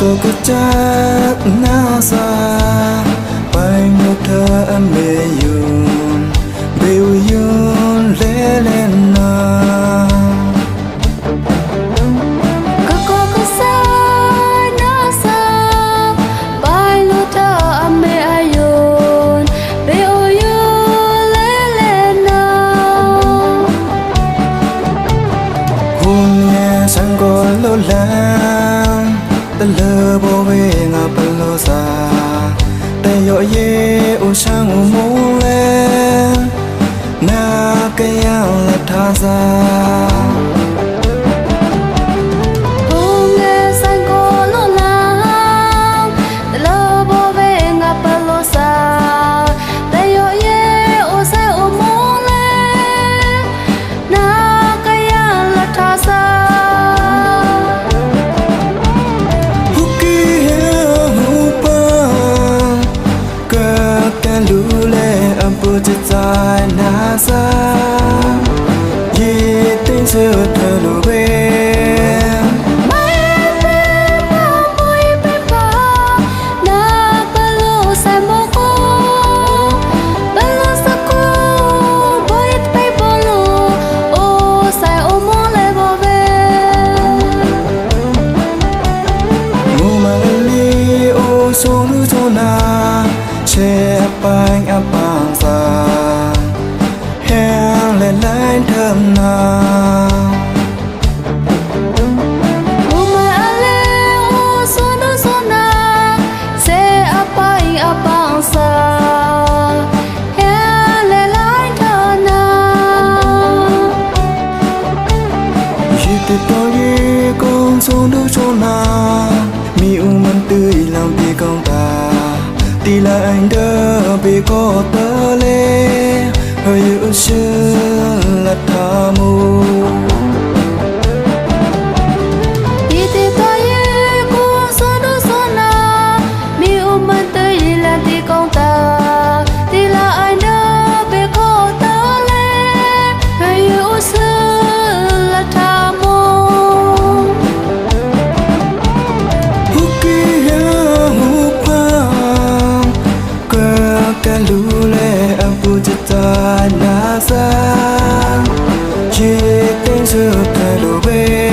Coco chat nasa pai một thơ mê yun bêu yun lê lên na Coco sa nasa pai một thơ mê yun bêu yun lê lên na hôn nghe sang có lâu lắm ta lơ bố về ngà bần lô xa ta yo ye u sang u mô lên na cái yang là tha ra hôn nghe sang có lâu lắm ta lơ bố về ngà bần lô xa ta yo ye u sang u mô lên na cái yang là tha ra在那山，一定是的路边。che bánh áp bang xa hẹn lên lại thơm nào Uma aleo sono sona se apai apangsa hele lai thana Yết tôi đi con xuống nước chỗ nào mi u mình tươi làm đi con ta đi là anh đỡ bị có tơ lê hơi ưu sư là tha mù đi thì tôi cũng sono sona mi umman tới là đi con ta đi là anh đỡ bị có tơ lê hơi ưu sư là tha mù lule abu jata nasa ye tên sự thay đổi bên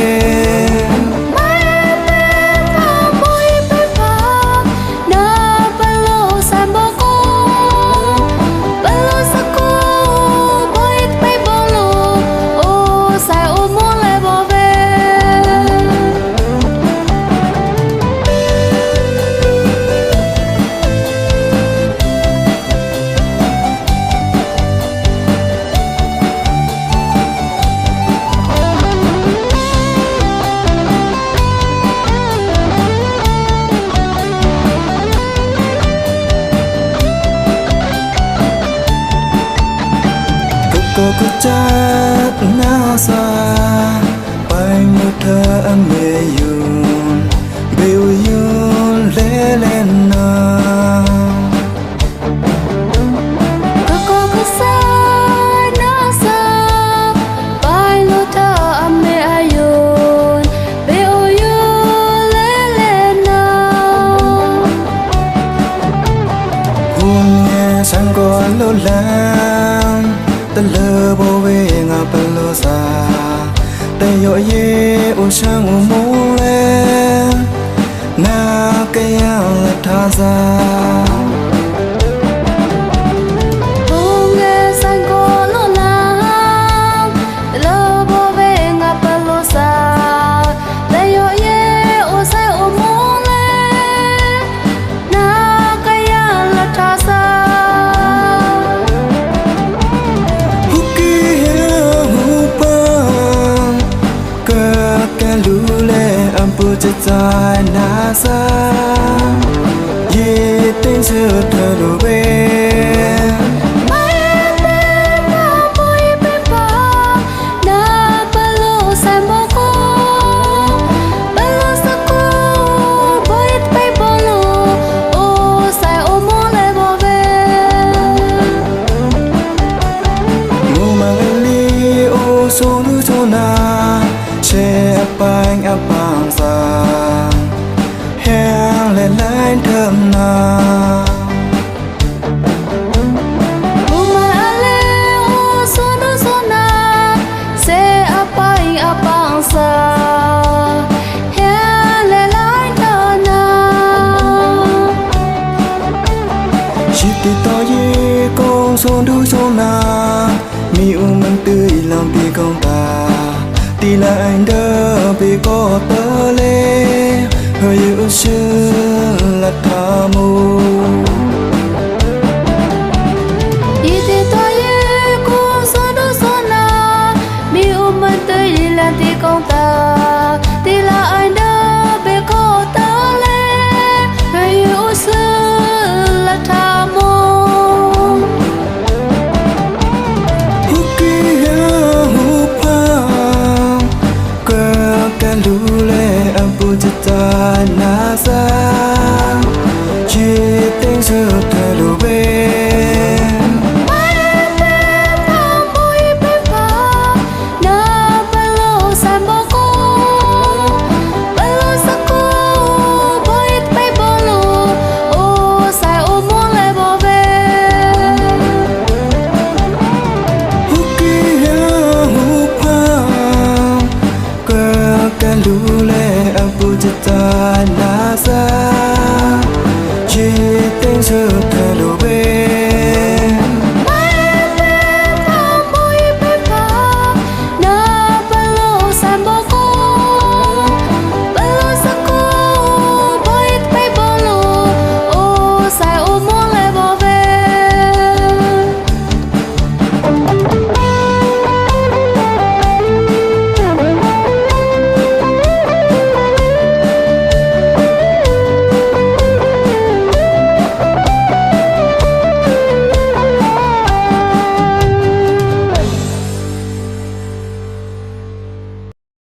Coco chat nasa pai một thơ mê yun bêu yun lê lên na Coco sa nasa pai một thơ mê yun bêu yun lê lên na hôn nghe sang có lâu lắm ta lơ bố về ngà bần lô xa ta yo ye u sang u mô lên na cái yang là tha ra hôn nghe sang có lâu lắm ta lơ bố về ngà bần lô xa ta yo ye u sang u mô lên na cái yang là tha ra lule abu jata nasa ye tên sự thay đổi bên số nước chỗ nào che bánh áp bang xa anh thơm nào chỉ to ye con son du son na mi u man tươi lòng đi con ta đi là anh đỡ bị có tơ lê hơi yêu sư là tha mù chỉ to ye con son du son na mi u man tươi lòng đi con ta đi là anh đỡ bị có tơ lê hơi yêu sư là tha mù lule abu jita nasa chỉ tiếng sự thay đổi bên lule abu jita nasa chỉ tiếng sự